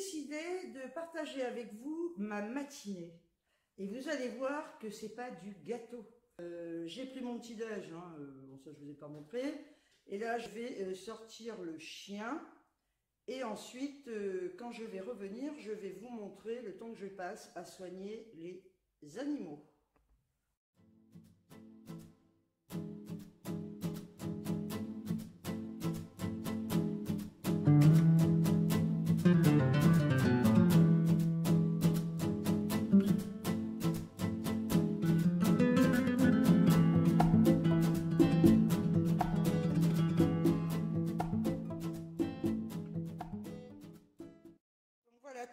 décidé de partager avec vous ma matinée. Et vous allez voir que c'est pas du gâteau. J'ai pris mon petit déj, hein, bon ça je vous ai pas montré. Et là je vais sortir le chien. Et ensuite, quand je vais revenir, je vais vous montrer le temps que je passe à soigner les animaux.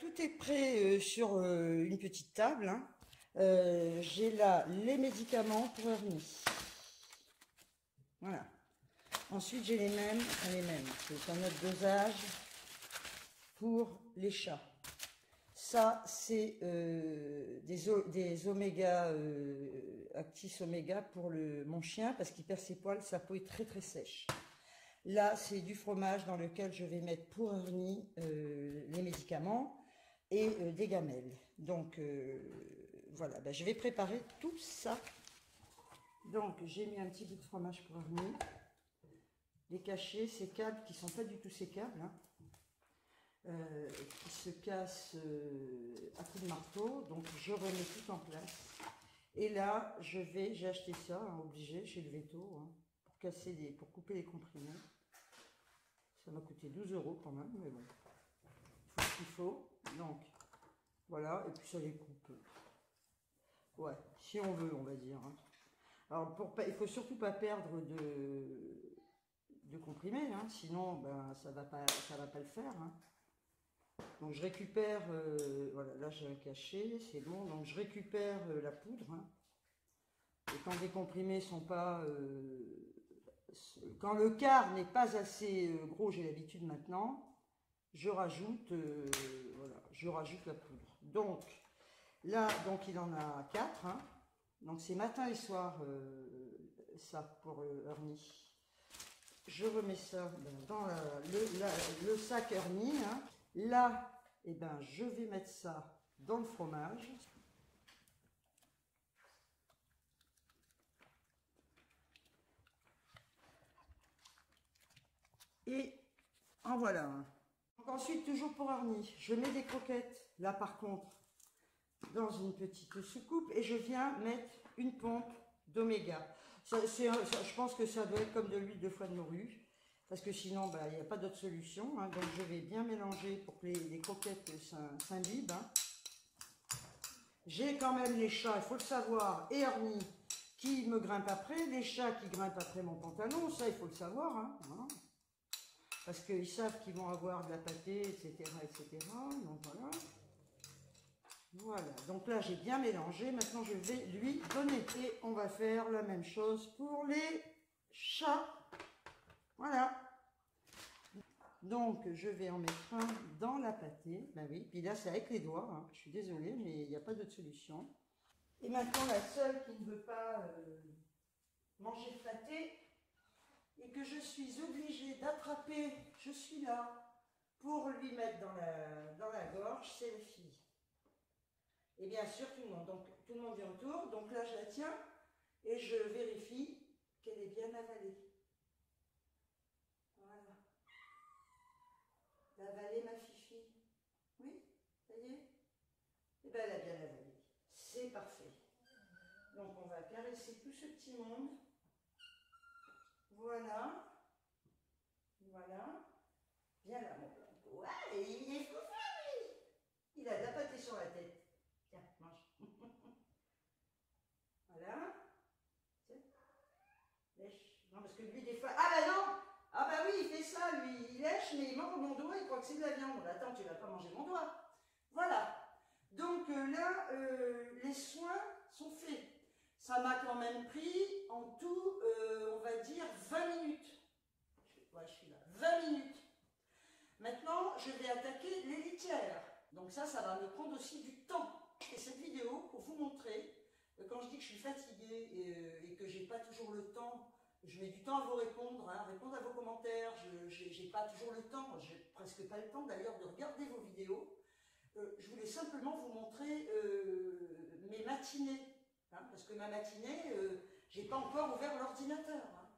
Tout est prêt sur une petite table. Hein. J'ai là les médicaments pour Ernie. Voilà. Ensuite, j'ai les mêmes. C'est un autre dosage pour les chats. Ça, c'est des oméga, Actis Oméga pour mon chien parce qu'il perd ses poils, sa peau est très très sèche. Là, c'est du fromage dans lequel je vais mettre pour Ernie les médicaments et des gamelles. Donc, voilà, ben, je vais préparer tout ça. Donc, j'ai mis un petit bout de fromage pour Ernie. Les cachets, ces câbles qui ne sont pas du tout sécables, hein, qui se cassent à coups de marteau. Donc, je remets tout en place. Et là, j'ai acheté ça, hein, obligé, chez le Veto, hein, pour couper les comprimés. Ça m'a coûté 12 € quand même, mais bon, il faut ce qu'il faut. Donc, voilà, et puis ça les coupe. Ouais, si on veut, on va dire. Hein. Alors, il faut surtout pas perdre de comprimés, hein, sinon, ben, ça va pas le faire. Hein. Donc, je récupère, voilà, là j'ai un cachet, c'est bon. Donc, je récupère la poudre. Hein. Et quand les comprimés sont pas... quand le quart n'est pas assez gros, j'ai l'habitude maintenant, je rajoute, voilà, je rajoute la poudre. Donc là, il en a 4. Hein. Donc c'est matin et soir, ça pour Ernie. Je remets ça dans le sac Ernie. Hein. Là, eh ben, je vais mettre ça dans le fromage. Et en voilà un. Donc ensuite, toujours pour Ernie, je mets des croquettes, là par contre, dans une petite soucoupe et je viens mettre une pompe d'oméga. Je pense que ça doit être comme de l'huile de foie de morue, parce que sinon, bah, il n'y a pas d'autre solution. Hein. Donc je vais bien mélanger pour que les croquettes s'imbibent. Hein. J'ai quand même les chats, il faut le savoir, et Ernie qui me grimpe après, les chats qui grimpent après mon pantalon, ça il faut le savoir. Hein. Voilà. Parce qu'ils savent qu'ils vont avoir de la pâtée, etc., etc. Donc voilà. Voilà. Donc là, j'ai bien mélangé. Maintenant, je vais lui donner. Et on va faire la même chose pour les chats. Voilà. Donc, je vais en mettre un dans la pâtée. Ben oui. Puis là, c'est avec les doigts. Hein. Je suis désolée, mais il n'y a pas d'autre solution. Et maintenant, la seule qui ne veut pas manger de pâté, et que je suis obligée d'attraper, je suis là, pour lui mettre dans la gorge, c'est la fille. Et bien sûr, tout le monde. Donc, tout le monde vient autour. Donc là, je la tiens et je vérifie qu'elle est bien avalée. Voilà. L'avalée, ma fifi. Oui, ça y est. Eh bien, elle a bien avalé. C'est parfait. Donc, on va caresser tout ce petit monde. Voilà. Voilà. Viens là, mon blanc. Ouais, il est fou, lui. Il a de la pâtée sur la tête. Tiens, mange. Voilà. Tiens. Lèche. Non, parce que lui, des fois... Ah bah non. Ah bah oui, il fait ça, lui. Il lèche, mais il mange mon doigt, il croit que c'est de la viande. Attends, tu vas pas manger mon doigt. Voilà. Donc là, les soins sont faits. Ça m'a quand même pris, en tout, on va dire, 20 minutes. Ouais, je suis là. 20 minutes. Maintenant, je vais attaquer les litières. Donc ça va me prendre aussi du temps. Et cette vidéo, pour vous montrer, quand je dis que je suis fatiguée et que j'ai pas toujours le temps, je mets du temps à vous répondre, hein, répondre à vos commentaires, j'ai pas toujours le temps, j'ai presque pas le temps d'ailleurs de regarder vos vidéos. Je voulais simplement vous montrer mes matinées, hein, parce que ma matinée, j'ai pas encore ouvert l'ordinateur, hein.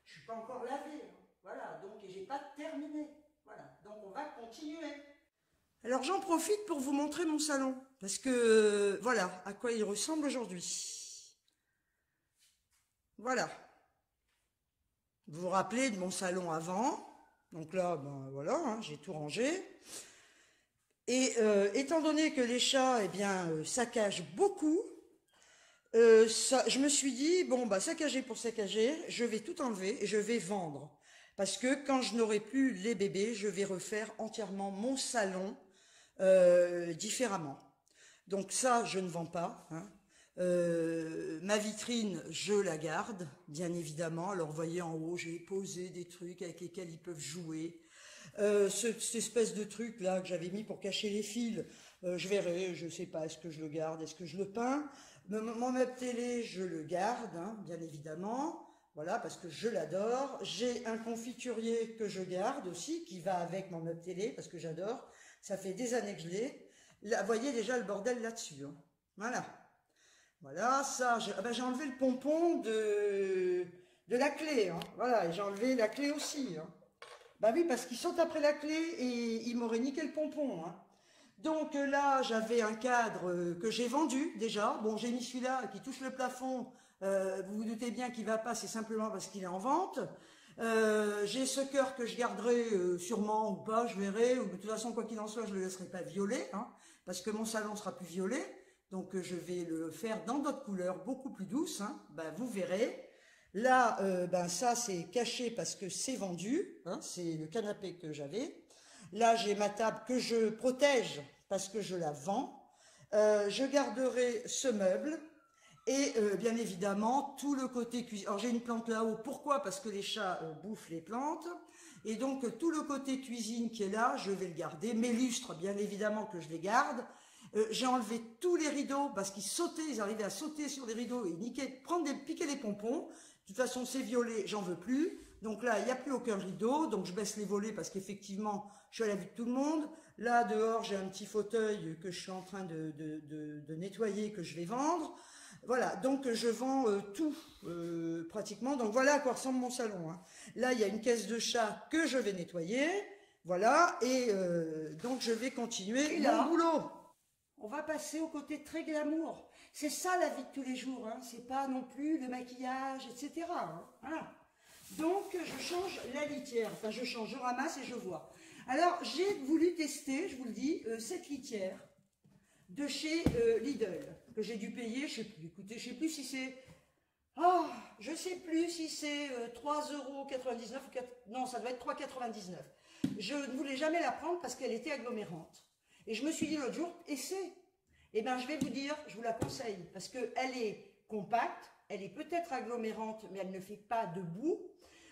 Je suis pas encore lavé, hein. Voilà, donc et j'ai pas terminé, voilà, donc on va continuer. Alors j'en profite pour vous montrer mon salon, parce que voilà à quoi il ressemble aujourd'hui. Voilà. Vous vous rappelez de mon salon avant, donc là, ben voilà, hein, j'ai tout rangé. Et étant donné que les chats, eh bien, saccagent beaucoup, je me suis dit, bon, bah, saccager pour saccager, je vais tout enlever et je vais vendre. Parce que quand je n'aurai plus les bébés, je vais refaire entièrement mon salon différemment. Donc ça, je ne vends pas, hein. Ma vitrine, je la garde, bien évidemment. Alors, vous voyez, en haut, j'ai posé des trucs avec lesquels ils peuvent jouer. Cette espèce de truc là que j'avais mis pour cacher les fils, je verrai, je sais pas, est-ce que je le garde, est-ce que je le peins. Mon meuble télé, je le garde, hein, bien évidemment, voilà, parce que je l'adore. J'ai un confiturier que je garde aussi, qui va avec mon meuble télé, parce que j'adore, ça fait des années que je l'ai. Là, vous voyez déjà le bordel là-dessus, hein. Voilà. Voilà, ça, j'ai enlevé le pompon de la clé, hein. Voilà, et j'ai enlevé la clé aussi, hein. Bah oui, parce qu'ils sont après la clé et ils m'auraient niqué le pompon, hein. Donc là, j'avais un cadre que j'ai vendu déjà. Bon, j'ai mis celui-là qui touche le plafond. Vous vous doutez bien qu'il ne va pas, c'est simplement parce qu'il est en vente. J'ai ce cœur que je garderai sûrement ou pas, je verrai. Ou de toute façon, quoi qu'il en soit, je ne le laisserai pas violet, hein, parce que mon salon sera plus violet. Donc je vais le faire dans d'autres couleurs beaucoup plus douces, hein. Ben, vous verrez. Là, ben ça c'est caché parce que c'est vendu, hein, c'est le canapé que j'avais. Là, j'ai ma table que je protège parce que je la vends. Je garderai ce meuble et bien évidemment tout le côté cuisine. Alors j'ai une plante là-haut, pourquoi? Parce que les chats bouffent les plantes. Et donc tout le côté cuisine qui est là, je vais le garder. Mes lustres, bien évidemment que je les garde. J'ai enlevé tous les rideaux parce qu'ils sautaient, ils arrivaient à sauter sur les rideaux et piquer les pompons. De toute façon, c'est violet, j'en veux plus. Donc là, il n'y a plus aucun rideau. Donc je baisse les volets parce qu'effectivement, je suis à la vue de tout le monde. Là, dehors, j'ai un petit fauteuil que je suis en train de nettoyer, que je vais vendre. Voilà, donc je vends tout pratiquement. Donc voilà à quoi ressemble mon salon, hein. Là, il y a une caisse de chat que je vais nettoyer. Voilà, et donc je vais continuer mon boulot. On va passer au côté très glamour. C'est ça la vie de tous les jours, hein. C'est pas non plus le maquillage, etc., hein. Voilà. Donc je change la litière, enfin je ramasse et je vois. Alors j'ai voulu tester, je vous le dis, cette litière de chez Lidl, que j'ai dû payer, je sais plus, écoutez, je sais plus si c'est... Oh, je sais plus si c'est 3,99 € ou 4... Non, ça doit être 3,99 €. Je ne voulais jamais la prendre parce qu'elle était agglomérante. Et je me suis dit l'autre jour, essaie. Eh bien, je vais vous dire, je vous la conseille, parce qu'elle est compacte, elle est peut-être agglomérante, mais elle ne fait pas de boue.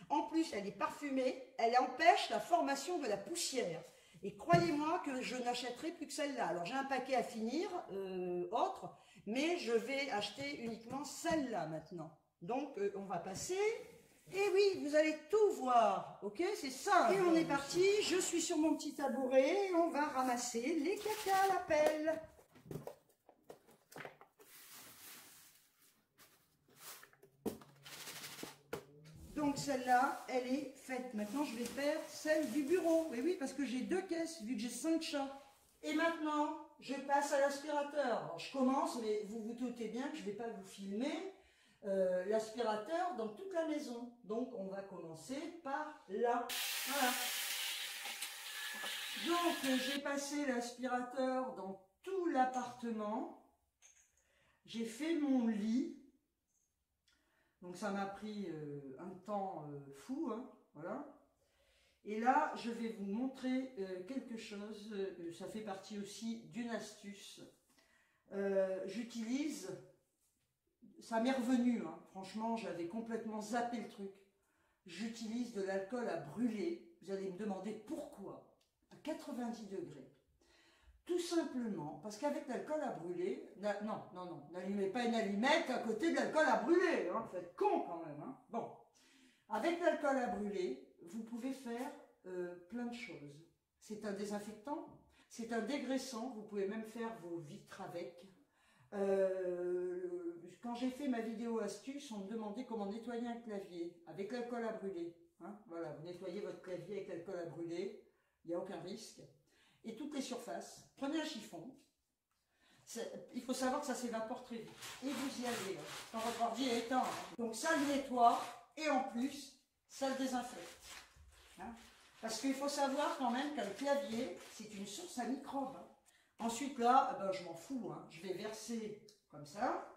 En plus, elle est parfumée, elle empêche la formation de la poussière. Et croyez-moi que je n'achèterai plus que celle-là. Alors, j'ai un paquet à finir, autre, mais je vais acheter uniquement celle-là maintenant. Donc, on va passer... Et oui, vous allez tout voir, ok? C'est ça. Et on est parti, je suis sur mon petit tabouret, et on va ramasser les cacas à la pelle. Donc celle-là, elle est faite. Maintenant, je vais faire celle du bureau. Et oui, parce que j'ai 2 caisses, vu que j'ai 5 chats. Et maintenant, je passe à l'aspirateur. Alors, je commence, mais vous vous doutez bien que je ne vais pas vous filmer l'aspirateur dans toute la maison. Donc, on va commencer par là. Voilà. Donc, j'ai passé l'aspirateur dans tout l'appartement. J'ai fait mon lit. Donc, ça m'a pris un temps fou, hein, voilà. Et là, je vais vous montrer quelque chose. Ça fait partie aussi d'une astuce. J'utilise... Ça m'est revenu, hein. Franchement, j'avais complètement zappé le truc. J'utilise de l'alcool à brûler. Vous allez me demander pourquoi. À 90 degrés. Tout simplement parce qu'avec l'alcool à brûler... Non, n'allumez pas une allumette à côté de l'alcool à brûler. Hein. Vous êtes con quand même. Hein. Bon. Avec l'alcool à brûler, vous pouvez faire plein de choses. C'est un désinfectant. C'est un dégraissant, vous pouvez même faire vos vitres avec. Quand j'ai fait ma vidéo astuce, on me demandait comment nettoyer un clavier avec l'alcool à brûler. Hein, voilà, vous nettoyez votre clavier avec l'alcool à brûler, il n'y a aucun risque. Et toutes les surfaces, prenez un chiffon. Il faut savoir que ça s'évapore très vite. Et vous y allez, là, quand votre ordi est éteint. Hein. Donc ça le nettoie, et en plus, ça le désinfecte. Hein. Parce qu'il faut savoir quand même qu'un clavier, c'est une source à microbes. Hein. Ensuite là, ben, je m'en fous, hein. Je vais verser comme ça,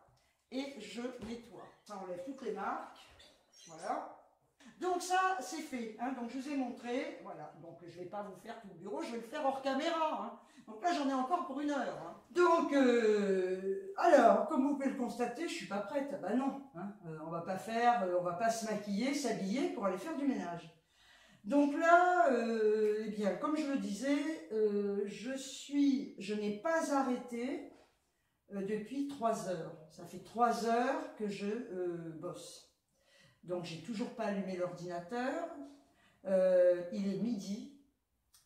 et je nettoie. Ça enlève toutes les marques, voilà. Donc ça, c'est fait, hein. Donc je vous ai montré, voilà. Donc je ne vais pas vous faire tout le bureau, je vais le faire hors caméra. Hein. Donc là, j'en ai encore pour 1 heure. Hein. Donc, alors, comme vous pouvez le constater, je ne suis pas prête. Ah bah non, hein. On va pas se maquiller, s'habiller pour aller faire du ménage. Donc là, eh bien, comme je le disais, je n'ai pas arrêté depuis 3 heures. Ça fait 3 heures que je bosse. Donc, j'ai toujours pas allumé l'ordinateur. Il est midi.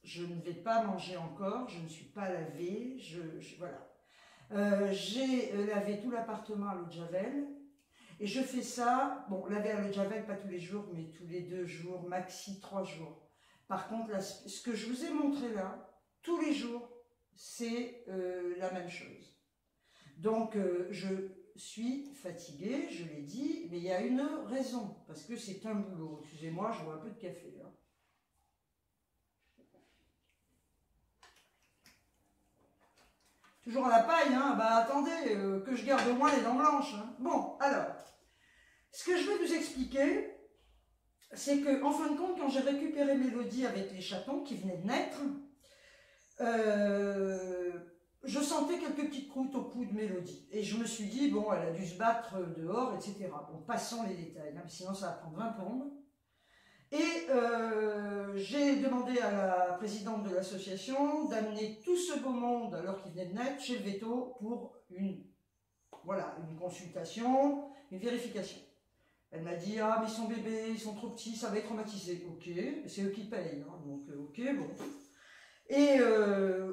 Je ne vais pas manger encore. Je ne suis pas lavée. Voilà. J'ai lavé tout l'appartement à l'eau de Javel. Et je fais ça, bon, laver à l'eau de Javel, pas tous les jours, mais tous les 2 jours, maxi 3 jours. Par contre, là, ce que je vous ai montré là, tous les jours, c'est la même chose. Donc, je suis fatiguée, je l'ai dit, mais il y a une raison, parce que c'est un boulot. Excusez-moi, je bois un peu de café, là. Toujours à la paille, hein. Bah attendez, que je garde au moins les dents blanches. Hein. Bon, alors, ce que je vais vous expliquer, c'est que, en fin de compte, quand j'ai récupéré Mélodie avec les chatons qui venaient de naître, je sentais quelques petites croûtes au cou de Mélodie. Et je me suis dit, bon, elle a dû se battre dehors, etc. Bon, passons les détails, hein, sinon ça va prendre 20 plombes. Et j'ai demandé à la présidente de l'association d'amener tout ce beau monde, alors qu'il venait de naître, chez le veto pour une consultation, une vérification. Elle m'a dit, ah mais ils sont bébés, ils sont trop petits, ça va être traumatisé. Ok, c'est eux qui payent, hein, donc ok, bon. Et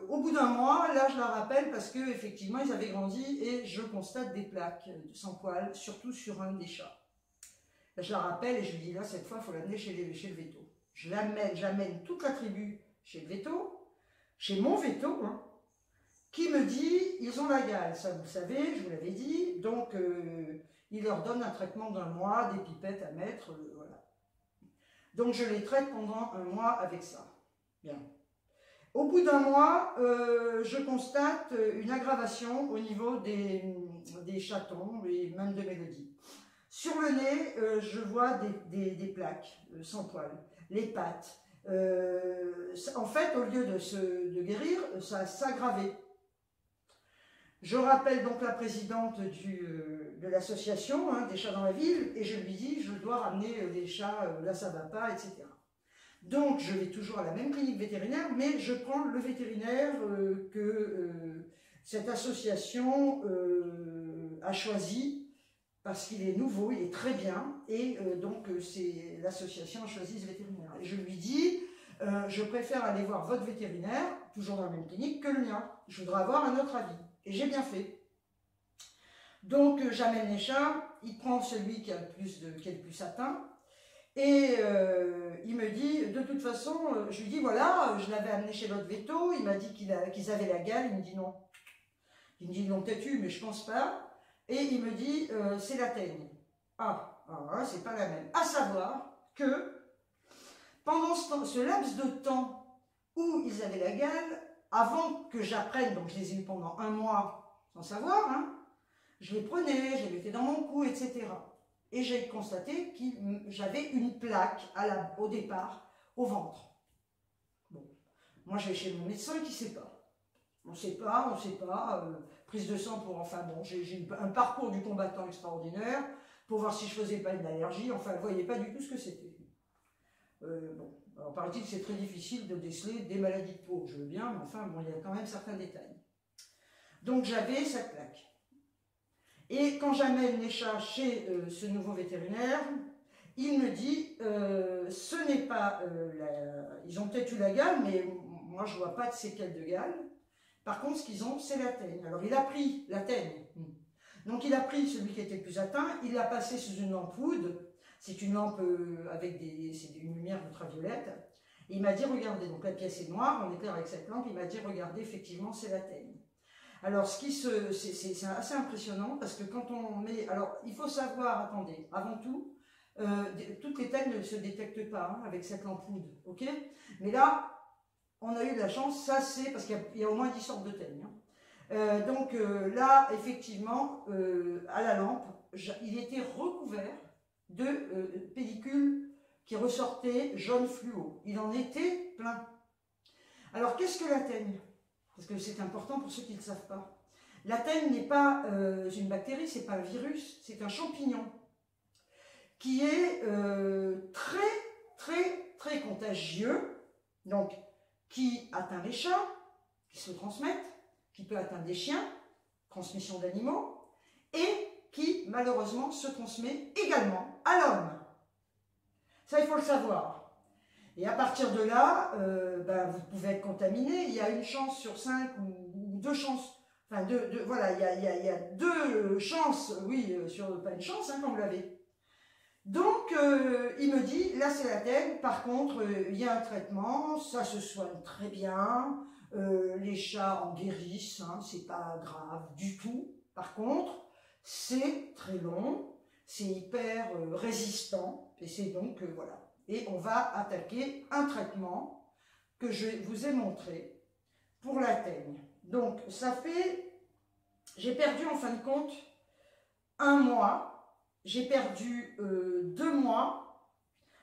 au bout d'un mois, là je la rappelle parce qu'effectivement ils avaient grandi et je constate des plaques sans poils, surtout sur un des chats. Là, je la rappelle et je lui dis, là cette fois il faut l'amener chez le veto. J'amène toute la tribu chez le veto, chez mon veto, hein, qui me dit, ils ont la gale, ça vous le savez, je vous l'avais dit, donc il leur donne un traitement d'1 mois, des pipettes à mettre, voilà. Donc je les traite pendant 1 mois avec ça. Bien. Au bout d'1 mois, je constate une aggravation au niveau des chatons et même de Mélodie. Sur le nez, je vois des plaques sans poils, les pattes. En fait, au lieu de guérir, ça s'aggravait. Je rappelle donc la présidente de l'association, hein, des chats dans la ville, et je lui dis, je dois ramener les chats, là ça va pas, etc. Donc je vais toujours à la même clinique vétérinaire, mais je prends le vétérinaire que cette association a choisi, parce qu'il est nouveau, il est très bien, et donc l'association a choisi ce vétérinaire. Et je lui dis, je préfère aller voir votre vétérinaire, toujours dans la même clinique, que le mien. Je voudrais avoir un autre avis. Et j'ai bien fait. Donc j'amène les chats, il prend celui qui est le plus atteint, et il me dit, de toute façon, je lui dis, voilà, je l'avais amené chez votre veto, il m'a dit qu'ils avaient la gale, il me dit non. Il me dit, non, têtu, mais je pense pas. Et il me dit, c'est la teigne. Ah, c'est pas la même. À savoir que, pendant ce laps de temps où ils avaient la gale, avant que j'apprenne, donc je les ai eu pendant 1 mois sans savoir, hein, je les prenais, je les mettais dans mon cou, etc. Et j'ai constaté que j'avais une plaque au départ, au ventre. Bon, moi je vais chez mon médecin qui ne sait pas. On ne sait pas, prise de sang pour, enfin bon, j'ai eu un parcours du combattant extraordinaire pour voir si je faisais pas une allergie, enfin elle ne voyait pas du tout ce que c'était. Bon, alors paraît-il que c'est très difficile de déceler des maladies de peau, je veux bien, mais enfin bon, il y a quand même certains détails. Donc j'avais cette plaque. Et quand j'amène les chats chez ce nouveau vétérinaire, il me dit, ce n'est pas, ils ont peut-être eu la gale, mais moi je ne vois pas de séquelles de gale. Par contre, ce qu'ils ont, c'est la teigne. Alors, il a pris la teigne. Donc, il a pris celui qui était le plus atteint, il l'a passé sous une lampe Wood. C'est une lampe avec une lumière ultraviolette. Et il m'a dit, regardez, donc la pièce est noire, on éclaire avec cette lampe, il m'a dit, regardez, effectivement, c'est la teigne. Alors, c'est assez impressionnant, parce que quand on met... Alors, il faut savoir, attendez, avant tout, toutes les teignes ne se détectent pas avec cette lampe Wood, ok? Mais là, on a eu de la chance, ça c'est, parce qu'il y a au moins 10 sortes de teignes. Donc là, effectivement, à la lampe, il était recouvert de pellicule qui ressortait jaune fluo. Il en était plein. Alors, qu'est-ce que la teigne? Parce que c'est important pour ceux qui ne le savent pas. La teigne n'est pas une bactérie, c'est pas un virus, c'est un champignon qui est très contagieux, donc qui atteint les chats, qui se transmettent, qui peut atteindre des chiens, transmission d'animaux, et qui malheureusement se transmet également à l'homme. Ça, il faut le savoir. Et à partir de là, vous pouvez être contaminé. Il y a une chance sur 5 ou 2 chances. Enfin, voilà, il y a 2 chances, oui, sur pas une chance, hein, quand vous l'avez. Donc, il me dit, là c'est la teigne, par contre, il y a un traitement, ça se soigne très bien, les chats en guérissent, hein, c'est pas grave du tout. Par contre, c'est très long, c'est hyper résistant, et c'est donc, voilà. Et on va attaquer un traitement que je vous ai montré pour la teigne. Donc, ça fait, j'ai perdu en fin de compte 1 mois, j'ai perdu 2 mois,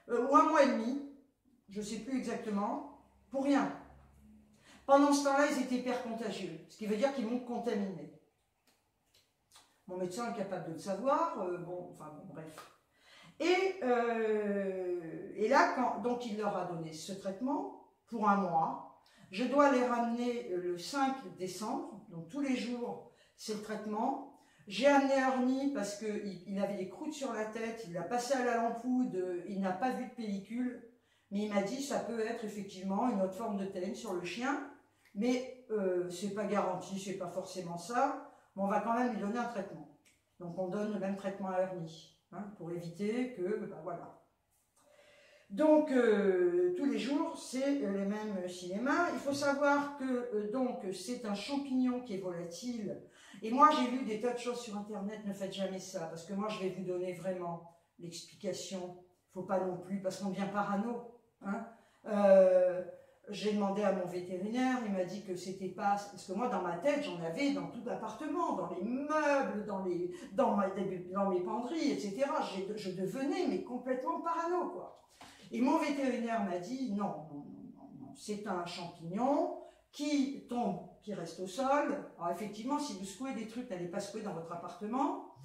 ou 1 mois et demi, je ne sais plus exactement, pour rien. Pendant ce temps-là, ils étaient hyper contagieux, ce qui veut dire qu'ils m'ont contaminé. Mon médecin est capable de le savoir, bref. Et là, donc il leur a donné ce traitement pour 1 mois. Je dois les ramener le 5 décembre, donc tous les jours, c'est le traitement. J'ai amené Ernie parce qu'il avait des croûtes sur la tête, il l'a passé à la lampe Wood, il n'a pas vu de pellicule, mais il m'a dit ça peut être effectivement une autre forme de teigne sur le chien, mais c'est pas garanti, c'est pas forcément ça, mais on va quand même lui donner un traitement. Donc on donne le même traitement à Ernie, hein, pour éviter que, voilà. Donc tous les jours, c'est les mêmes cinémas. Il faut savoir que c'est un champignon qui est volatile. Et moi, j'ai lu des tas de choses sur Internet, ne faites jamais ça, parce que moi, je vais vous donner vraiment l'explication. Il ne faut pas non plus, parce qu'on devient parano. Hein. J'ai demandé à mon vétérinaire, il m'a dit que c'était pas... Parce que moi, dans ma tête, j'en avais dans tout l'appartement, dans les meubles, dans mes penderies, etc. Je devenais mais complètement parano, quoi. Et mon vétérinaire m'a dit, non, c'est un champignon qui tombe, qui reste au sol. Alors effectivement, si vous secouez des trucs, n'allez pas secouer dans votre appartement.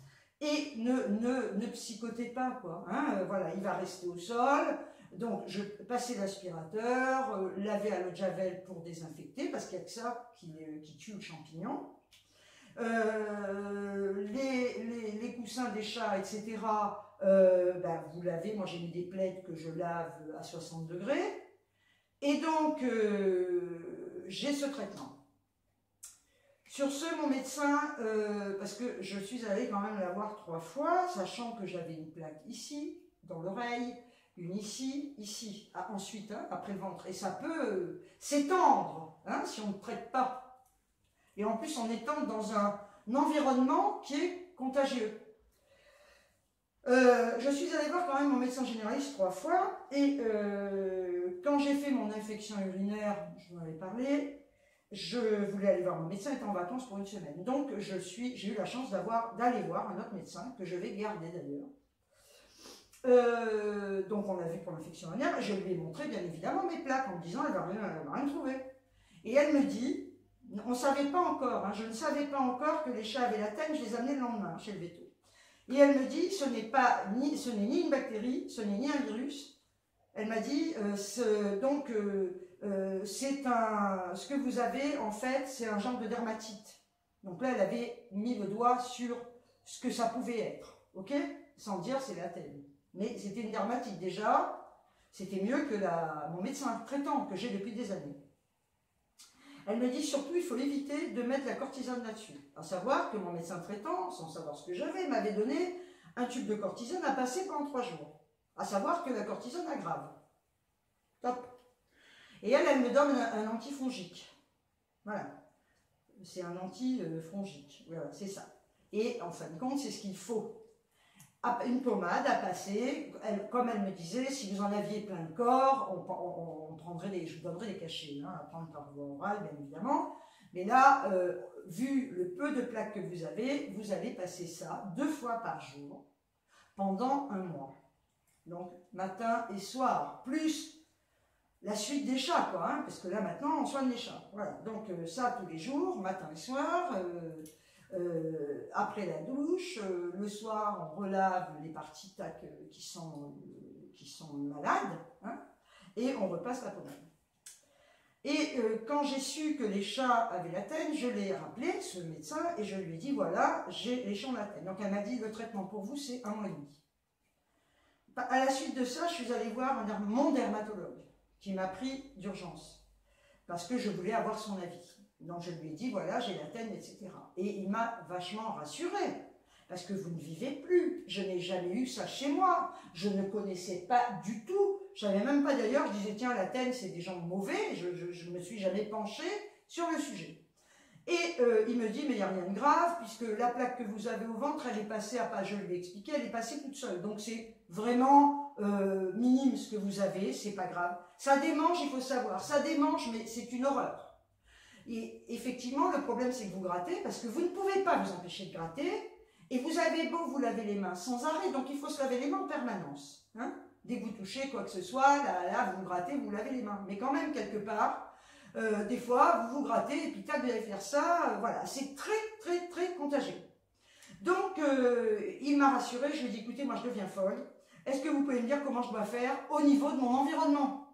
Et ne psychotez pas, quoi. Hein, voilà, il va rester au sol. Donc, je passais l'aspirateur, laver à l'eau de javel pour désinfecter, parce qu'il n'y a que ça qui tue le champignon. Les coussins des chats, etc., vous lavez. Moi, j'ai mis des plaids que je lave à 60 degrés. Et donc, j'ai ce traitement. Sur ce, mon médecin, parce que je suis allée quand même la voir 3 fois, sachant que j'avais une plaque ici, dans l'oreille, une ici, ici, ensuite, hein, après le ventre. Et ça peut s'étendre, hein, si on ne traite pas. Et en plus, on étend dans un environnement qui est contagieux. Je suis allée voir quand même mon médecin généraliste 3 fois. Et quand j'ai fait mon infection urinaire, je vous en avais parlé, je voulais aller voir mon médecin, il était en vacances pour 1 semaine. Donc, j'ai eu la chance d'aller voir un autre médecin, que je vais garder d'ailleurs. Donc on l'a vu pour l'infection urinaire, je lui ai montré bien évidemment mes plaques en me disant elle va rien trouver. Et elle me dit, on ne savait pas encore, hein, je ne savais pas encore que les chats avaient la teigne, je les amenais le lendemain chez le veto. Et elle me dit, ce n'est ni une bactérie, ce n'est ni un virus. Elle m'a dit, ce que vous avez en fait, c'est un genre de dermatite. Donc là elle avait mis le doigt sur ce que ça pouvait être, ok, sans dire c'est la teigne. Mais c'était une dermatite déjà, c'était mieux que mon médecin traitant que j'ai depuis des années. Elle me dit surtout, il faut éviter de mettre la cortisone là-dessus. À savoir que mon médecin traitant, sans savoir ce que j'avais, m'avait donné un tube de cortisone à passer pendant 3 jours. À savoir que la cortisone aggrave. Top. Et elle me donne un antifongique. Voilà. C'est un antifongique. Voilà, c'est ça. Et en fin de compte, c'est ce qu'il faut. Une pommade à passer, comme elle me disait, si vous en aviez plein de corps, on prendrait je vous donnerais des cachets, hein, à prendre par voie orale, bien évidemment. Mais là, vu le peu de plaques que vous allez passer ça 2 fois par jour pendant 1 mois. Donc, matin et soir, plus la suite des chats, quoi, hein, parce que là, maintenant, on soigne les chats. Voilà, donc ça tous les jours, matin et soir, après la douche, le soir, on relave les parties qui sont malades, hein, et on repasse la pommade. Et quand j'ai su que les chats avaient la teigne, je l'ai rappelé, ce médecin, et je lui ai dit, voilà, les chats ont la teigne. Donc elle m'a dit, le traitement pour vous, c'est 1 mois et demi. À la suite de ça, je suis allée voir mon dermatologue, qui m'a pris d'urgence, parce que je voulais avoir son avis. Donc je lui ai dit, voilà, j'ai la teigne, etc. Et il m'a vachement rassurée, parce que vous ne vivez plus. Je n'ai jamais eu ça chez moi. Je ne connaissais pas du tout. Je ne savais même pas d'ailleurs, je disais, tiens, la teigne, c'est des gens mauvais. Je ne me suis jamais penchée sur le sujet. Et il me dit, mais il n'y a rien de grave, puisque la plaque que vous avez au ventre, elle est passée à pas, je lui ai expliqué, elle est passée toute seule. Donc c'est vraiment minime ce que vous avez, c'est pas grave. Ça démange, il faut savoir. Ça démange, mais c'est une horreur. Et effectivement, le problème, c'est que vous grattez, parce que vous ne pouvez pas vous empêcher de gratter, et vous avez beau vous laver les mains sans arrêt, donc il faut se laver les mains en permanence. Hein, dès que vous touchez quoi que ce soit, là, vous grattez, vous lavez les mains. Mais quand même, quelque part, des fois, vous vous grattez, et puis tac, vous allez faire ça, voilà, c'est très, très, très contagieux. Donc, il m'a rassuré, je lui ai dit, écoutez, moi je deviens folle, est-ce que vous pouvez me dire comment je dois faire au niveau de mon environnement?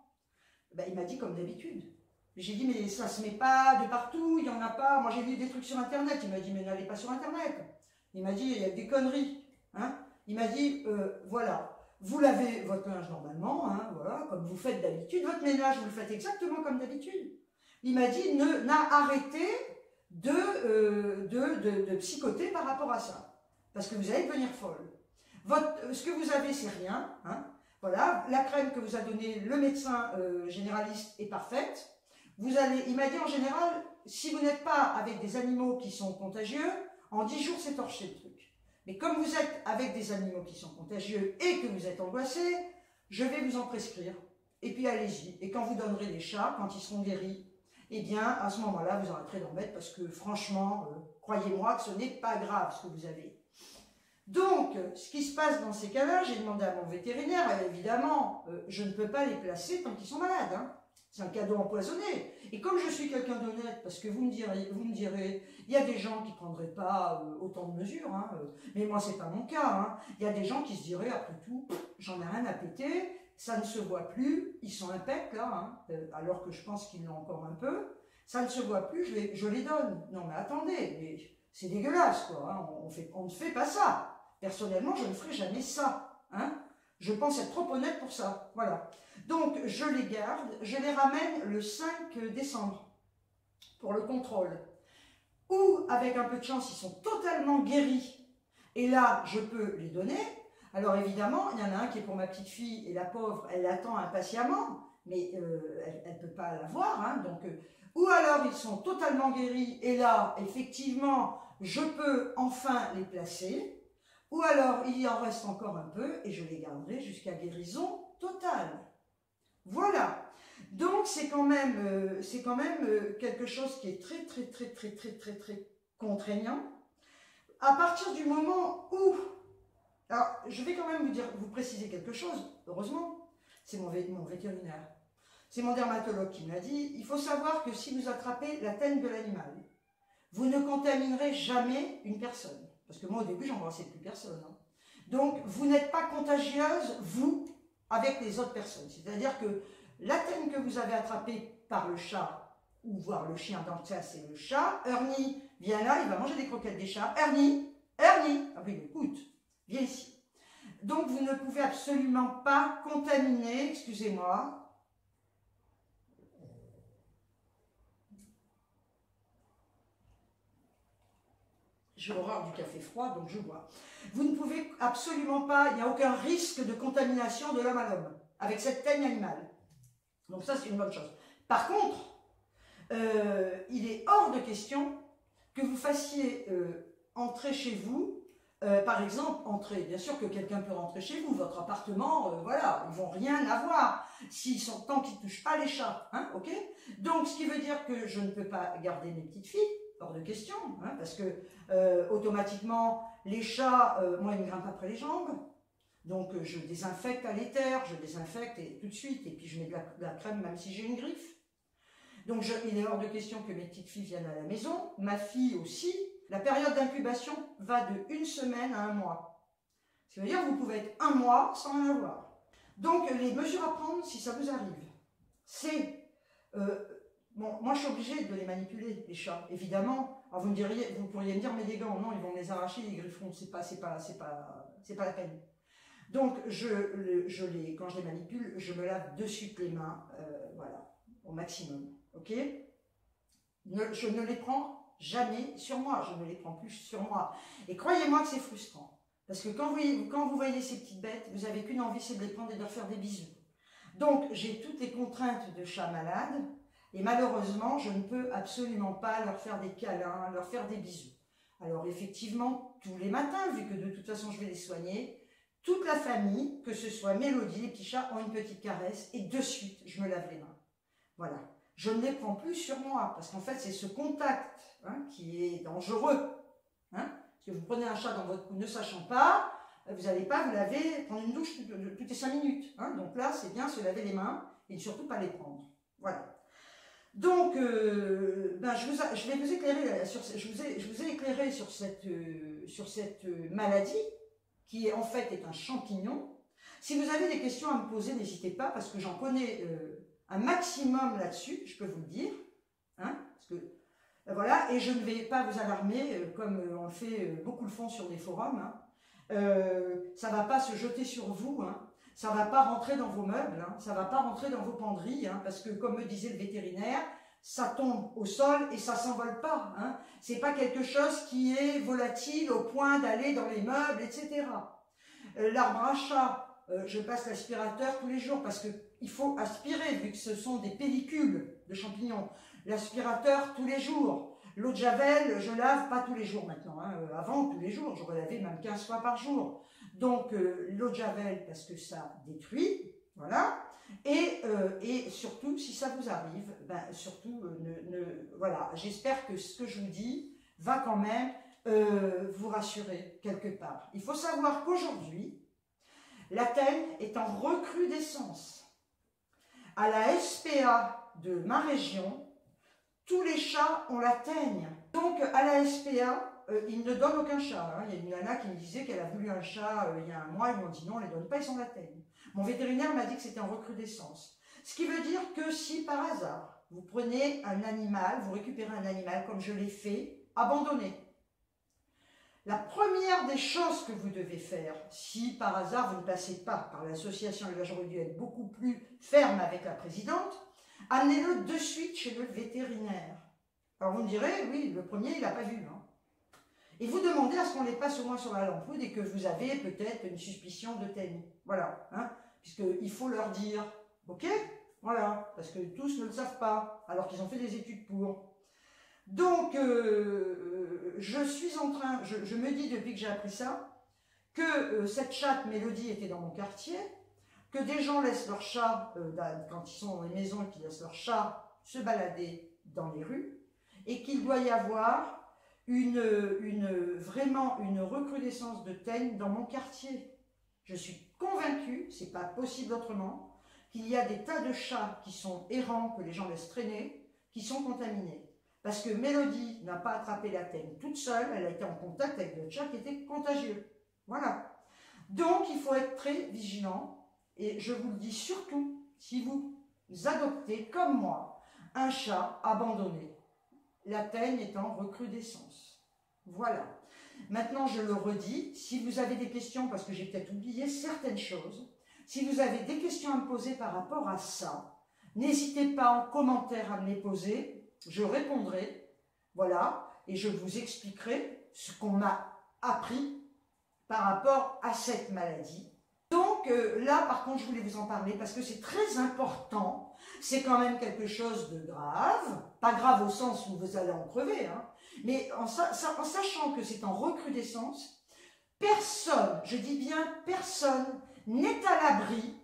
Ben, il m'a dit comme d'habitude. J'ai dit, mais ça se met pas de partout, il n'y en a pas. Moi, j'ai vu des trucs sur Internet. Il m'a dit, mais n'allez pas sur Internet. Il m'a dit, il y a des conneries. Hein, il m'a dit, voilà, vous lavez votre linge normalement, hein, voilà, comme vous faites d'habitude. Votre ménage, vous le faites exactement comme d'habitude. Il m'a dit, arrêtez de psychoter par rapport à ça. Parce que vous allez devenir folle. Ce que vous avez, c'est rien. Hein, voilà, la crème que vous a donnée le médecin généraliste est parfaite. Il m'a dit en général, si vous n'êtes pas avec des animaux qui sont contagieux, en 10 jours c'est torché le truc. Mais comme vous êtes avec des animaux qui sont contagieux et que vous êtes angoissé, je vais vous en prescrire. Et puis allez-y. Et quand vous donnerez les chats, quand ils seront guéris, eh bien à ce moment-là, vous arrêterez d'en mettre parce que franchement, croyez-moi que ce n'est pas grave ce que vous avez. Donc, ce qui se passe dans ces cas-là, j'ai demandé à mon vétérinaire, évidemment, je ne peux pas les placer tant qu'ils sont malades. Hein. C'est un cadeau empoisonné. Et comme je suis quelqu'un d'honnête, parce que vous me direz, il y a des gens qui ne prendraient pas autant de mesures, hein, mais moi, c'est pas mon cas. Hein. Il y a des gens qui se diraient, après tout, j'en ai rien à péter, ça ne se voit plus, ils sont impecs, là, hein, alors que je pense qu'ils l'ont encore un peu, ça ne se voit plus, je les donne. Non, mais attendez, c'est dégueulasse, quoi, hein, on ne fait pas ça. Personnellement, je ne ferai jamais ça, hein. Je pense être trop honnête pour ça, voilà. Donc, je les garde, je les ramène le 5 décembre pour le contrôle. Ou, avec un peu de chance, ils sont totalement guéris. Et là, je peux les donner. Alors, évidemment, il y en a un qui est pour ma petite fille, et la pauvre, elle l'attend impatiemment, mais elle ne peut pas l'avoir. Hein, donc, ou alors, ils sont totalement guéris, et là, effectivement, je peux enfin les placer. Ou alors, il y en reste encore un peu, et je les garderai jusqu'à guérison totale. Voilà, donc c'est quand même quelque chose qui est très, très, très, très, très, très, très contraignant. À partir du moment où, alors je vais quand même vous préciser quelque chose, heureusement, c'est mon vétérinaire, c'est mon dermatologue qui me l'a dit, il faut savoir que si vous attrapez la teigne de l'animal, vous ne contaminerez jamais une personne. Parce que moi au début, j'embrassais plus personne. Hein. Donc vous n'êtes pas contagieuse, vous, avec les autres personnes. C'est-à-dire que la teigne que vous avez attrapée par le chat, ou voire le chien, dans le cas c'est le chat, Ernie vient là, il va manger des croquettes des chats. Ernie, ah oui, écoute, viens ici. Donc vous ne pouvez absolument pas contaminer, excusez-moi, J'ai horreur du café froid, donc je bois. Vous ne pouvez absolument pas, il n'y a aucun risque de contamination de l'homme à l'homme avec cette teigne animale. Donc ça, c'est une bonne chose. Par contre, il est hors de question que vous fassiez entrer chez vous, par exemple, entrer. Bien sûr que quelqu'un peut rentrer chez vous, votre appartement, voilà, ils vont rien avoir tant qu'ils ne touchent pas les chats, hein, ok? Donc, ce qui veut dire que je ne peux pas garder mes petites filles, hors de question, hein, parce que automatiquement, les chats, moi, ils me grimpent après les jambes. Donc, je désinfecte à l'éther, je désinfecte et, tout de suite, et puis je mets de la crème même si j'ai une griffe. Donc, il est hors de question que mes petites filles viennent à la maison. Ma fille aussi. La période d'incubation va de 1 semaine à 1 mois. Ce qui veut dire que vous pouvez être 1 mois sans en avoir. Donc, les mesures à prendre si ça vous arrive, c'est... bon, moi, je suis obligée de les manipuler, les chats, évidemment. Alors, vous pourriez me dire, mais les gants, non, ils vont me les arracher, les grifferont. C'est pas la peine. Donc, quand je les manipule, je me lave de suite les mains, voilà, au maximum, ok? Je ne les prends jamais sur moi, je ne les prends plus sur moi. Et croyez-moi que c'est frustrant, parce que quand vous voyez ces petites bêtes, vous n'avez qu'une envie, c'est de les prendre et de leur faire des bisous. Donc, j'ai toutes les contraintes de chat malade, et malheureusement, je ne peux absolument pas leur faire des câlins, leur faire des bisous. Alors, effectivement, tous les matins, vu que de toute façon, je vais les soigner, toute la famille, que ce soit Mélodie, les petits chats, ont une petite caresse, et de suite, je me lave les mains. Voilà. Je ne les prends plus sur moi, parce qu'en fait, c'est ce contact qui est dangereux. Hein, parce que vous prenez un chat dans votre cou ne sachant pas, vous n'allez pas vous laver, prendre une douche toutes les 5 minutes. Hein, donc là, c'est bien se laver les mains et surtout pas les prendre. Voilà. Donc, je vais vous éclairer, je vous ai éclairé sur cette maladie, qui en fait est un champignon. Si vous avez des questions à me poser, n'hésitez pas, parce que j'en connais un maximum là-dessus, je peux vous le dire. Hein, parce que, voilà, et je ne vais pas vous alarmer, comme on le fait, beaucoup le font sur des forums. Hein. Ça ne va pas se jeter sur vous, hein. Ça ne va pas rentrer dans vos meubles, hein. Ça ne va pas rentrer dans vos penderies, hein, parce que, comme me disait le vétérinaire, ça tombe au sol et ça ne s'envole pas. Hein. Ce n'est pas quelque chose qui est volatile au point d'aller dans les meubles, etc. L'arbre à chat, je passe l'aspirateur tous les jours parce qu'il faut aspirer, vu que ce sont des pellicules de champignons. L'aspirateur tous les jours. L'eau de Javel, je lave pas tous les jours maintenant. Hein. Avant, tous les jours, je relavais même 15 fois par jour. Donc, l'eau de Javel, parce que ça détruit, voilà. Et surtout, si ça vous arrive, ben, surtout, voilà, j'espère que ce que je vous dis va quand même vous rassurer quelque part. Il faut savoir qu'aujourd'hui, la teigne est en recrudescence. À la SPA de ma région, tous les chats ont la teigne. Donc, à la SPA, ils ne donnent aucun chat. Hein. Il y a une nana qui me disait qu'elle a voulu un chat il y a 1 mois. Ils m'ont dit non, on ne les donne pas, ils ont la teigne. Mon vétérinaire m'a dit que c'était en recrudescence. Ce qui veut dire que si par hasard, vous prenez un animal, vous récupérez un animal comme je l'ai fait, abandonné. La première des choses que vous devez faire, si par hasard vous ne passez pas par l'association, et là j'aurais dû être beaucoup plus ferme avec la présidente, amenez-le de suite chez le vétérinaire. Alors vous me direz, oui, le premier il n'a pas vu. Hein. Et vous demandez à ce qu'on les passe au moins sur la lampe et que vous avez peut-être une suspicion de teigne. Voilà, hein, puisqu'il faut leur dire, ok, voilà, parce que tous ne le savent pas, alors qu'ils ont fait des études pour. Donc, je suis en train, je me dis depuis que j'ai appris ça, que cette chatte Mélodie était dans mon quartier, que des gens laissent leurs chats, quand ils sont dans les maisons et qu'ils laissent leurs chats se balader dans les rues, et qu'il doit y avoir vraiment une recrudescence de teigne dans mon quartier. Je suis convaincue, c'est pas possible autrement, qu'il y a des tas de chats qui sont errants, que les gens laissent traîner, qui sont contaminés. Parce que Mélodie n'a pas attrapé la teigne toute seule, elle a été en contact avec d'autres chats qui étaient contagieux. Voilà. Donc, il faut être très vigilant. Et je vous le dis surtout, si vous adoptez, comme moi, un chat abandonné, la teigne est en recrudescence. Voilà. Maintenant, je le redis, si vous avez des questions, parce que j'ai peut-être oublié certaines choses, si vous avez des questions à me poser par rapport à ça, n'hésitez pas en commentaire à me les poser, je répondrai. Voilà. et je vous expliquerai ce qu'on m'a appris par rapport à cette maladie. Donc là, par contre, je voulais vous en parler parce que c'est très important. C'est quand même quelque chose de grave. Pas grave au sens où vous allez en crever, hein, mais en sachant que c'est en recrudescence, personne, je dis bien personne, n'est à l'abri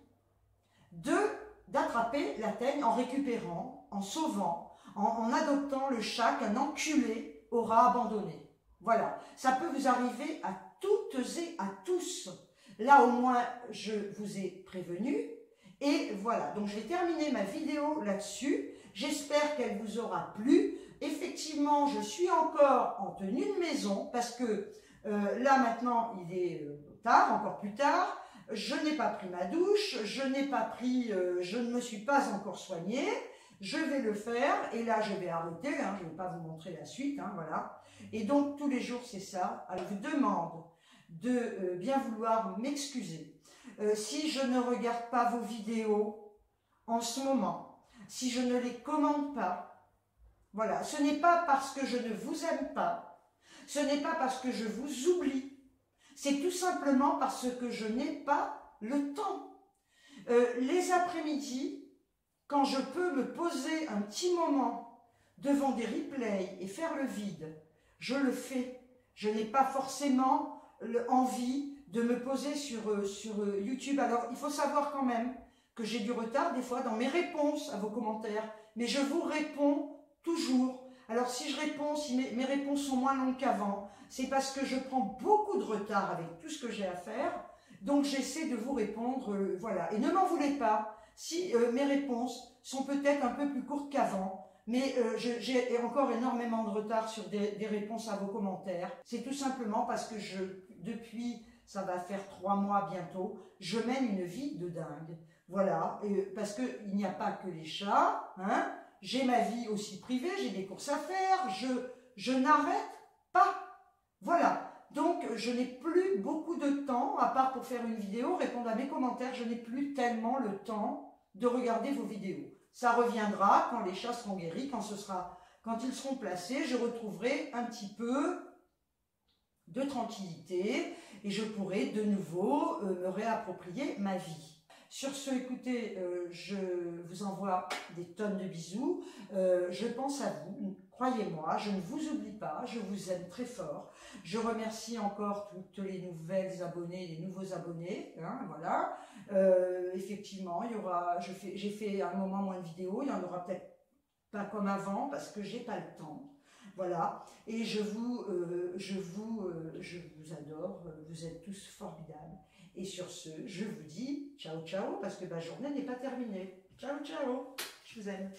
d'attraper la teigne en récupérant, en sauvant, en adoptant le chat qu'un enculé aura abandonné. Voilà, ça peut vous arriver à toutes et à tous. Là, au moins, je vous ai prévenu. Et voilà, donc je vais terminer ma vidéo là-dessus. J'espère qu'elle vous aura plu. Effectivement, je suis encore en tenue de maison parce que là, maintenant, il est tard, encore plus tard. Je n'ai pas pris ma douche, je ne me suis pas encore soignée. Je vais le faire et là, je vais arrêter. Hein, je ne vais pas vous montrer la suite, hein, voilà. Et donc, tous les jours, c'est ça. Alors, je vous demande de bien vouloir m'excuser. Si je ne regarde pas vos vidéos en ce moment, si je ne les commande pas, voilà, ce n'est pas parce que je ne vous aime pas, ce n'est pas parce que je vous oublie, c'est tout simplement parce que je n'ai pas le temps. Les après-midi, quand je peux me poser un petit moment devant des replays et faire le vide, je le fais. Je n'ai pas forcément envie de me poser sur YouTube. Alors, il faut savoir quand même que j'ai du retard des fois dans mes réponses à vos commentaires, mais je vous réponds toujours. Alors, si je réponds, si mes réponses sont moins longues qu'avant, c'est parce que je prends beaucoup de retard avec tout ce que j'ai à faire, donc j'essaie de vous répondre, voilà. Et ne m'en voulez pas si mes réponses sont peut-être un peu plus courtes qu'avant, mais j'ai encore énormément de retard sur des réponses à vos commentaires. C'est tout simplement parce que depuis, ça va faire 3 mois bientôt, je mène une vie de dingue. Voilà, parce qu'il n'y a pas que les chats, hein. J'ai ma vie aussi privée, j'ai des courses à faire, je n'arrête pas. Voilà, donc je n'ai plus beaucoup de temps, à part pour faire une vidéo, répondre à mes commentaires, je n'ai plus tellement le temps de regarder vos vidéos. Ça reviendra quand les chats seront guéris, quand ils seront placés, je retrouverai un petit peu de tranquillité et je pourrai de nouveau me réapproprier ma vie. Sur ce, écoutez, je vous envoie des tonnes de bisous, je pense à vous, croyez-moi, je ne vous oublie pas, je vous aime très fort. Je remercie encore toutes les nouvelles abonnées, les nouveaux abonnés, hein, voilà. Effectivement, j'ai fait un moment moins de vidéos, il n'y en aura peut-être pas comme avant parce que j'ai pas le temps. Voilà, et je vous adore, vous êtes tous formidables. Et sur ce, je vous dis ciao ciao, parce que ma journée n'est pas terminée. Ciao ciao, je vous aime.